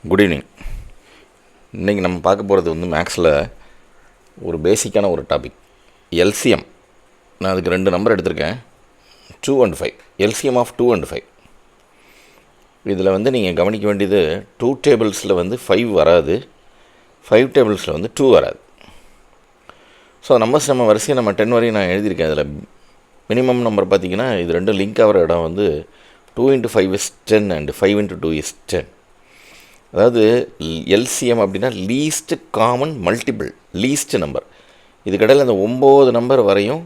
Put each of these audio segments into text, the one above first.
Good evening. இன்றைக்கி நம்ம பார்க்க போகிறது வந்து மேக்ஸில் ஒரு பேசிக்கான ஒரு டாபிக், எல்சிஎம். நான் அதுக்கு 2 நம்பர் எடுத்திருக்கேன், 2 and 5. LCM of 2 and 5. இதில் வந்து நீங்கள் கவனிக்க வேண்டியது 2 டேபிள்ஸில் வந்து 5 வராது, 5 டேபிள்ஸில் வந்து 2 வராது. ஸோ நம்பர்ஸ் நம்ம வரிசையை நம்ம 10 வரையும் நான் எழுதியிருக்கேன். இதில் மினிமம் நம்பர் பார்த்திங்கன்னா இது 2 லிங்க் ஆகிற இடம் வந்து 2 × 5 is 10 and 5 × 2 is 10. அதாவது எல்சிஎம் அப்படின்னா least common multiple, least number. இதுக்கடையில் அந்த 9 நம்பர் வரையும்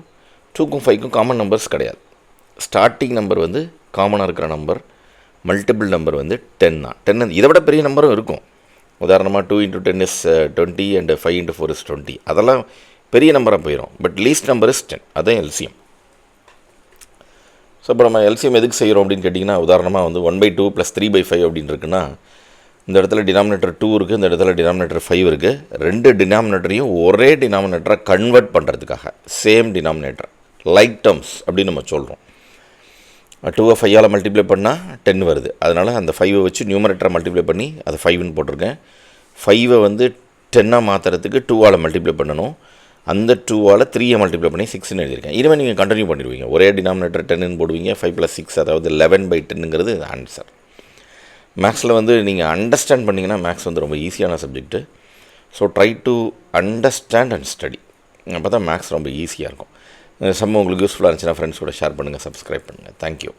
2க்கும் 5க்கும் காமன் நம்பர்ஸ் கிடையாது. ஸ்டார்டிங் நம்பர் வந்து காமனாக இருக்கிற நம்பர், மல்டிபிள் நம்பர் வந்து 10 தான். 10 இதை விட பெரிய நம்பரும் இருக்கும். உதாரணமாக 2 × 10 is 20 and 5 × 4 is 20. அதெல்லாம் பெரிய நம்பராக போயிடும். But least number is 10. அதுதான் எல்சிஎம். ஸோ இப்போ நம்ம எல்சிஎம் எதுக்கு செய்கிறோம் அப்படின்னு கேட்டிங்கன்னா, உதாரணமாக வந்து 1/2 + 3/5 அப்படின்னு இருக்குன்னா, இந்த இடத்துல டினாமினேட்டர் 2 இருக்குது, இந்த இடத்துல டினாமினேட்டர் 5 இருக்குது. 2 டினாமினேட்டரையும் ஒரே டினாமினேட்டரை கன்வெர்ட் பண்ணுறதுக்காக, சேம் டினாமினேட்டர், லைக் டேர்ம்ஸ் அப்படின்னு நம்ம சொல்கிறோம். 2 5ஆல் மல்டிப்ளை பண்ணால் 10 வருது. அதனால் அந்த 5 வச்சு நியூமரேட்டரை மல்டிப்ளை பண்ணி அதை 5ன்னு போட்டிருக்கேன். 5 வந்து 10ஆக மாற்றுறதுக்கு 2ஆல் மல்டிப்ளை பண்ணணும். அந்த 2ஆல் 3 மல்டிப்ளை பண்ணி 6ன்னு எழுதியிருக்கேன். இதுவே நீங்கள் கண்டினியூ பண்ணிடுவீங்க, ஒரே டினாமினேட்டர் 10ன்னு போடுவீங்க. 5 + 6 அதாவது 11/10ங்கிறது ஆன்சர். மேக்ஸில் வந்து நீங்கள் அண்டர்ஸ்டாண்ட் பண்ணிங்கன்னா மேக்ஸ் வந்து ரொம்ப ஈஸியான subject. So try to understand and study. அப்போ தான் மேக்ஸ் ரொம்ப ஈஸியாக இருக்கும். சம் உங்களுக்கு யூஸ்ஃபுல்லாக இருந்துச்சுன்னா ஃப்ரெண்ட்ஸோட ஷேர் பண்ணுங்கள், சப்ஸ்கிரைப் பண்ணுங்கள். தேங்க்யூ.